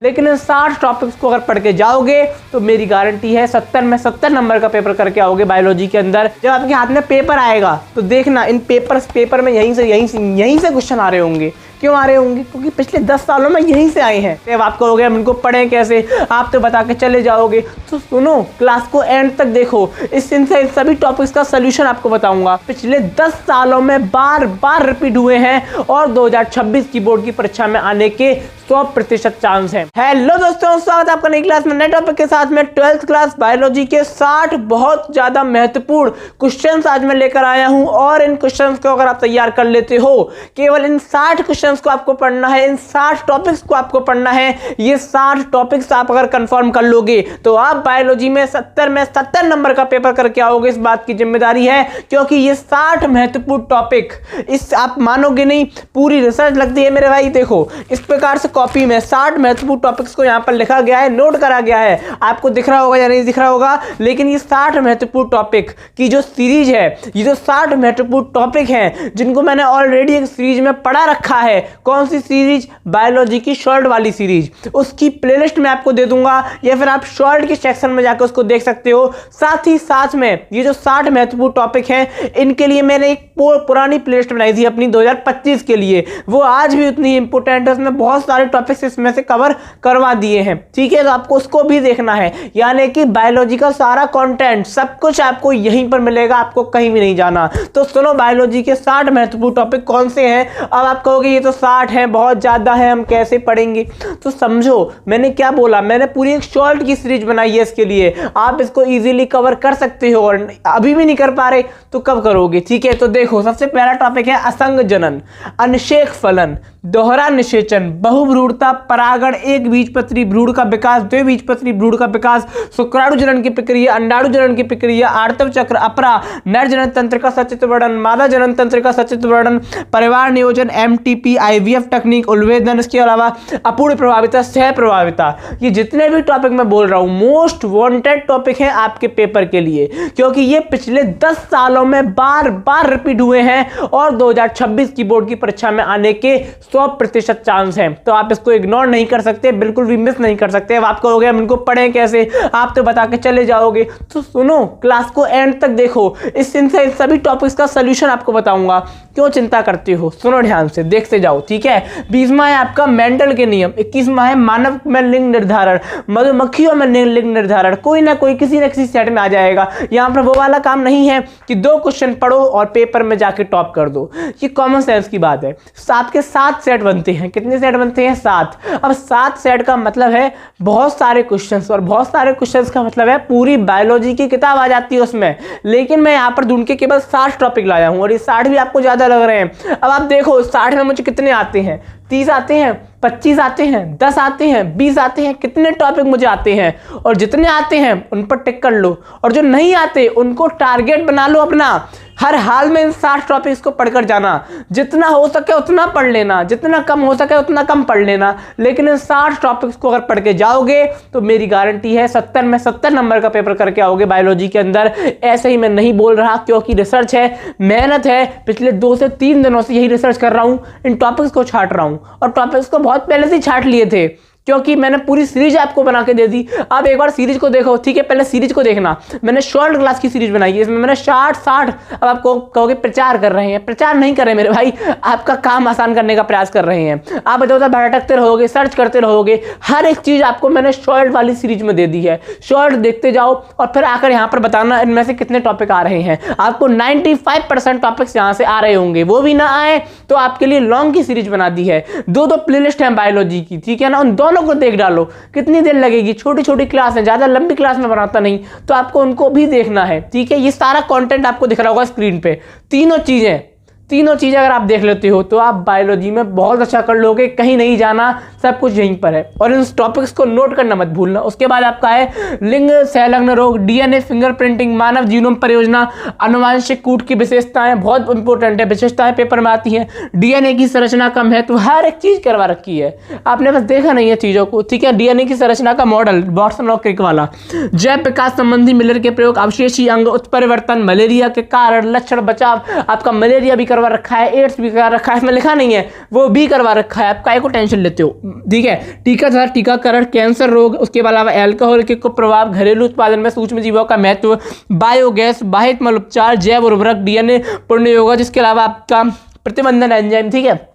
लेकिन इन 60 टॉपिक्स को अगर पढ़ के जाओगे तो मेरी गारंटी है 70 में 70 नंबर का पेपर करके आओगे बायोलॉजी के अंदर। जब आपके हाथ में पेपर आएगा तो देखना इन पेपर में यहीं से क्वेश्चन आ रहे होंगे। क्यों आ रहे होंगे? क्योंकि पिछले 10 सालों में यहीं से आए हैं। अब आप कहोगे हम इनको पढ़ें कैसे, आप तो बता के चले जाओगे। तो सुनो, क्लास को एंड तक देखो, इन सभी टॉपिक्स का सोल्यूशन आपको बताऊंगा। पिछले 10 सालों में बार बार रिपीट हुए हैं और 2026 की बोर्ड की परीक्षा में आने के 100% चांस है। हेलो दोस्तों, स्वागत है आपका नई क्लास में नए टॉपिक के साथ में 12th क्लास बायोलॉजी के 60 बहुत ज्यादा महत्वपूर्ण क्वेश्चंस आज मैं लेकर आया हूं। और इन क्वेश्चंस को अगर आप तैयार कर लेते हो, केवल इन 60 क्वेश्चंस को आपको पढ़ना है, इन 60 टॉपिक्स को आपको पढ़ना है। ये 60 टॉपिक्स आप अगर कंफर्म कर लोगे तो आप बायोलॉजी में 70 नंबर का पेपर करके आओगे। इस बात की जिम्मेदारी है, क्योंकि ये 60 महत्वपूर्ण टॉपिक, इस आप मानोगे नहीं, पूरी रिसर्च लगती है मेरे भाई। देखो, इस प्रकार से कॉपी में 60 महत्वपूर्ण टॉपिक्स को यहां पर लिखा गया है, नोट करा गया है। आपको दिख रहा होगा या नहीं दिख रहा होगा, लेकिन ये 60 महत्वपूर्ण टॉपिक की जो सीरीज है, ये जो 60 महत्वपूर्ण टॉपिक हैं जिनको मैंने ऑलरेडी एक सीरीज में पढ़ा रखा है। कौन सी सीरीज? बायोलॉजी की शॉर्ट वाली सीरीज। उसकी प्लेलिस्ट मैं आपको दे दूंगा, या फिर आप शॉर्ट के सेक्शन में जाकर उसको देख सकते हो। साथ ही साथ में ये जो 60 महत्वपूर्ण टॉपिक हैं, इनके लिए मैंने एक पुरानी प्लेलिस्ट बनाई थी अपनी 2025 के लिए। वो आज भी उतनी इंपॉर्टेंट है, उसमें बहुत सारे टॉपिक्स इसमें से कवर करवा दिए हैं। ठीक है, तो आपको उसको भी देखना है। यानी कि बायोलॉजी का सारा कंटेंट, सब कुछ आपको यहीं पर मिलेगा, आपको कहीं भी नहीं जाना। तो सुनो, बायोलॉजी के 60 महत्वपूर्ण टॉपिक कौन से हैं। अब आप कहोगे ये तो 60 हैं, बहुत ज्यादा है, हम कैसे पढ़ेंगे? तो समझो मैंने क्या बोला, मैंने पूरी एक शॉर्ट की सीरीज बनाई है इसके लिए। आप इसको इजीली कवर कर सकते हो, और अभी भी नहीं कर पा रहे तो कब करोगे? ठीक है, तो देखो, सबसे पहला टॉपिक है असंग जनन, अनिषेक फलन, दोहरा निषेचन, बहुभ्रूणता, परागण, एक बीजपत्री भ्रूण का विकास, द्विबीजपत्री भ्रूण का विकास, शुक्राणु जनन की प्रक्रिया, अंडाणु जनन की प्रक्रिया, आर्तव चक्र, अपरा, नर जनन तंत्र का सचित्र वर्णन, मादा जनन तंत्र का सचित्र वर्णन, परिवार नियोजन, एमटीपी, आईवीएफ टेक्निक, उल्वेदन, इसके अलावा अपूर्ण प्रभाविता, सह प्रभाविता। ये जितने भी टॉपिक मैं बोल रहा हूं, मोस्ट वांटेड टॉपिक हैं आपके पेपर के लिए, क्योंकि ये पिछले 10 सालों में बार बार रिपीट हुए हैं और 2026 की बोर्ड की परीक्षा में आने के 100% चांस हैं। तो आप इसको इग्नोर नहीं कर सकते, बिल्कुल भी मिस नहीं कर सकते। अब आप कहोगे हम इनको पढ़ें कैसे, आप तो बता के चले जाओगे। तो सुनो, क्लास को एंड तक देखो, इन सभी टॉपिक्स का सोल्यूशन आपको बताऊंगा। क्यों चिंता करते हो? सुनो ध्यान से, देखते जाओ। ठीक है, 20वां है आपका मेंडल के नियम, 21वां है मानव में लिंग निर्धारण, मधुमक्खियों में लिंग निर्धारण। कोई ना कोई किसी न किसी सेट में आ जाएगा। यहां पर वो वाला काम नहीं है कि 2 क्वेश्चन पढ़ो और पेपर में जाके टॉप कर दो। ये कॉमन सेंस की बात है। आपके 7 सेट बनते हैं। कितने सेट बनते हैं? 7। अब 7 सेट का मतलब है बहुत सारे क्वेश्चंस, और बहुत सारे क्वेश्चंस का मतलब है पूरी बायोलॉजी की किताब आ जाती है उसमें। लेकिन मैं यहां पर ढूंढ के केवल 60 टॉपिक लाया हूं, और ये 60 भी आपको ज्यादा लग रहे हैं। अब आप देखो, 60 में मुझे कितने आते हैं? 30 आते हैं, 25 आते हैं, 10 आते हैं, 20 आते हैं। कितने टॉपिक मुझे आते हैं, और जितने आते हैं उन पर टिक कर लो, और जो नहीं आते उनको टारगेट बना लो अपना। हर हाल में इन 60 टॉपिक्स को पढ़कर जाना। जितना हो सके उतना पढ़ लेना, जितना कम हो सके उतना कम पढ़ लेना। लेकिन इन 60 टॉपिक्स को अगर पढ़ के जाओगे तो मेरी गारंटी है 70 में 70 नंबर का पेपर करके आओगे बायोलॉजी के अंदर। ऐसे ही मैं नहीं बोल रहा, क्योंकि रिसर्च है, मेहनत है। पिछले 2 से 3 दिनों से यही रिसर्च कर रहा हूं, इन टॉपिक्स को छांट रहा हूं, और टॉपिक्स को बहुत पहले से छांट लिए थे, क्योंकि मैंने पूरी सीरीज आपको बना के दे दी। आप एक बार सीरीज को देखो। ठीक है, पहले सीरीज को देखना। मैंने शॉर्ट क्लास की सीरीज बनाई है, इसमें मैंने 60। अब आपको कहोगे प्रचार कर रहे हैं। प्रचार नहीं कर रहे मेरे भाई, आपका काम आसान करने का प्रयास कर रहे हैं। आप इधर उधर भटकते रहोगे, सर्च करते रहोगे। हर एक चीज आपको मैंने शॉर्ट वाली सीरीज में दे दी है। शॉर्ट देखते जाओ और फिर आकर यहाँ पर बताना इनमें से कितने टॉपिक आ रहे हैं। आपको 95% टॉपिक्स यहाँ से आ रहे होंगे। वो भी ना आए तो आपके लिए लॉन्ग की सीरीज बना दी है। 2 प्लेलिस्ट है बायोलॉजी की। ठीक है ना, उन दोनों को देख डालो। कितनी देर लगेगी? छोटी छोटी क्लास है, ज्यादा लंबी क्लास में बनाता नहीं, तो आपको उनको भी देखना है। ठीक है, ये सारा कंटेंट आपको दिख रहा होगा स्क्रीन पे। तीनों चीजें अगर आप देख लेते हो तो आप बायोलॉजी में बहुत अच्छा कर लोगे। कहीं नहीं जाना, सब कुछ यहीं पर है। और इन टॉपिक्स को नोट करना मत भूलना। उसके बाद आपका है लिंग सहलग्न रोग, डीएनए फिंगरप्रिंटिंग, मानव जीनोम परियोजना, आनुवांशिक कूट की विशेषताएं, बहुत इंपॉर्टेंट है, विशेषताएं पेपर में आती हैं। डीएनए की संरचना का महत्व, हर एक चीज करवा रखी है, आपने बस देखा नहीं है चीजों को। ठीक है, डीएनए की संरचना का मॉडल, वाटसन और क्रिक वाला, जैव विकास संबंधी मिलर के प्रयोग, अवशेषी अंग उत्परिवर्तन, मलेरिया के कारण, लक्षण, बचाव, आपका मलेरिया भी करवा रखा है, एड्स भी करवा रखा है, इसमें लिखा नहीं है, वो भी करवा रखा है। आप काहे को टेंशन लेते हो, ठीक है। टीका तथा टीकाकरण, कैंसर रोग, उसके अलावा अल्कोहल के प्रभाव, घरेलू उत्पादन में सूक्ष्म जीवों का महत्व, बायोगैस, बाहित मल उपचार, जैव उर्वरक, डीएनए पुण्य योगा, जिसके अलावा आपका प्रतिबंधन एंजाइम, ठीक है,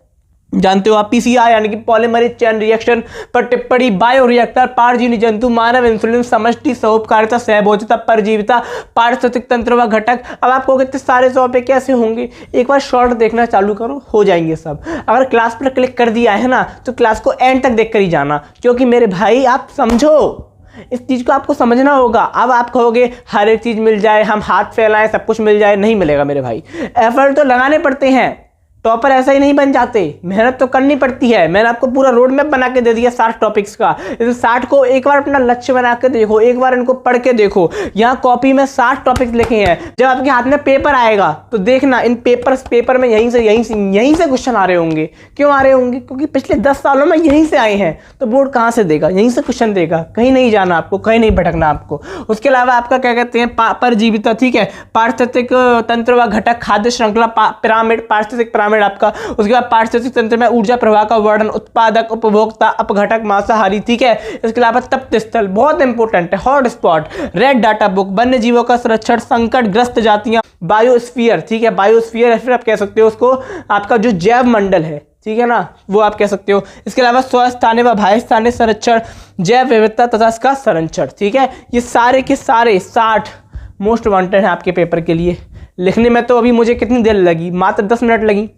जानते हो आप, पीसीआर यानी कि पॉलीमरेज चेन रिएक्शन पर टिप्पणी, बायोरिएक्टर, पारजीवी जंतु, मानव इंसुलिन, समष्टि सहोपकारिता, सहभोज्यता, परजीविता, पारिस्थितिक तंत्र व घटक। अब आपको कितने सारे टॉपिक कैसे होंगे, एक बार शॉर्ट देखना चालू करो, हो जाएंगे सब। अगर क्लास पर क्लिक कर दिया है ना तो क्लास को एंड तक देख कर ही जाना, क्योंकि मेरे भाई आप समझो, इस चीज़ को आपको समझना होगा। अब आप कहोगे हर एक चीज़ मिल जाए, हम हाथ फैलाएं, सब कुछ मिल जाए, नहीं मिलेगा मेरे भाई। एफर्ट तो लगाने पड़ते हैं, टॉपर ऐसा ही नहीं बन जाते, मेहनत तो करनी पड़ती है। मैंने आपको पूरा रोड मैप बना के दे दिया 60 टॉपिक्स का। इस 60 को एक बार अपना लक्ष्य बना के देखो, एक बार इनको पढ़ के देखो। यहाँ कॉपी में 60 टॉपिक्स लिखे हैं, जब आपके हाथ में पेपर आएगा तो देखना इन पेपर में यहीं से क्वेश्चन आ रहे होंगे। क्यों आ रहे होंगे, क्योंकि पिछले 10 सालों में यहीं से आए हैं। तो बोर्ड कहाँ से देगा, यहीं से क्वेश्चन देगा, कहीं नहीं जाना आपको, कहीं नहीं भटकना आपको। उसके अलावा आपका क्या कहते हैं, परजीविता, ठीक है, पारिस्थितिक तंत्र व घटक, खाद्य श्रृंखला, पिरामिड, पारिस्थितिक पिरामिड आपका। उसके बाद पारिस्थितिक तंत्र में ऊर्जा प्रवाह का वर्णन, उत्पादक, उपभोक्ता, अपघटक, मांसाहारी, ठीक है। इसके अलावा तप्त स्थल बहुत इंपॉर्टेंट है, hot spot, red data book, वन्य जीवों का संरक्षण, संकट ग्रस्त जातियां, बायोस्फीयर, ठीक है, बायोस्फीयर फिर आप कह सकते हो उसको, आपका जो जैव मंडल है, ठीक है ना, वो आप कह सकते हो। इसके अलावा स्वस्थानीय व बाह्य स्थानीय संरक्षण, जैव विविधता तथा इसका संरक्षण, ठीक है। ये सारे के सारे 60 मोस्ट वांटेड है आपके पेपर के लिए। लिखने में तो अभी मुझे कितनी देर लगी, मात्र 10 मिनट लगी,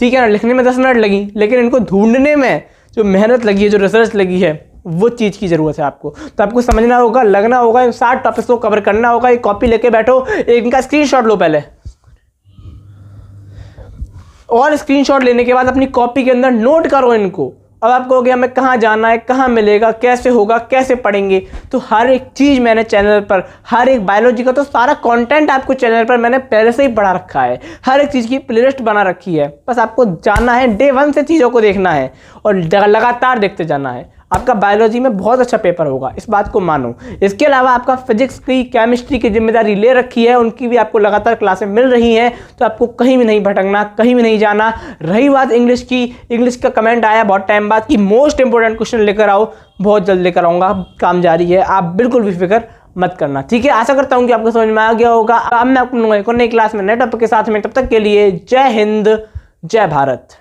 ठीक है ना, लिखने में 10 मिनट लगी, लेकिन इनको ढूंढने में जो मेहनत लगी है, जो रिसर्च लगी है, वो चीज़ की ज़रूरत है आपको। तो आपको समझना होगा, लगना होगा, इन 60 टॉपिक्स को कवर करना होगा। एक कॉपी लेके बैठो, एक इनका स्क्रीनशॉट लो पहले, और स्क्रीनशॉट लेने के बाद अपनी कॉपी के अंदर नोट करो इनको। अब आप कहोगे हमें कहाँ जाना है, कहाँ मिलेगा, कैसे होगा, कैसे पढ़ेंगे, तो हर एक चीज़ मैंने चैनल पर, हर एक बायोलॉजी का तो सारा कंटेंट आपको चैनल पर मैंने पहले से ही पढ़ा रखा है। हर एक चीज़ की प्लेलिस्ट बना रखी है, बस आपको जाना है, डे 1 से चीज़ों को देखना है और लगातार देखते जाना है। आपका बायोलॉजी में बहुत अच्छा पेपर होगा, इस बात को मानो। इसके अलावा आपका फिजिक्स की, केमिस्ट्री की जिम्मेदारी ले रखी है, उनकी भी आपको लगातार क्लासें मिल रही हैं, तो आपको कहीं भी नहीं भटकना, कहीं भी नहीं जाना। रही बात इंग्लिश की, इंग्लिश का कमेंट आया बहुत टाइम बाद कि मोस्ट इंपॉर्टेंट क्वेश्चन लेकर आओ, बहुत जल्द लेकर आऊँगा, काम जारी है, आप बिल्कुल भी फिक्र मत करना, ठीक है। आशा करता हूँ कि आपको समझ में आ गया होगा। अब मैं आपको नई क्लास में नए टॉपिक के साथ में, तब तक के लिए जय हिंद, जय भारत।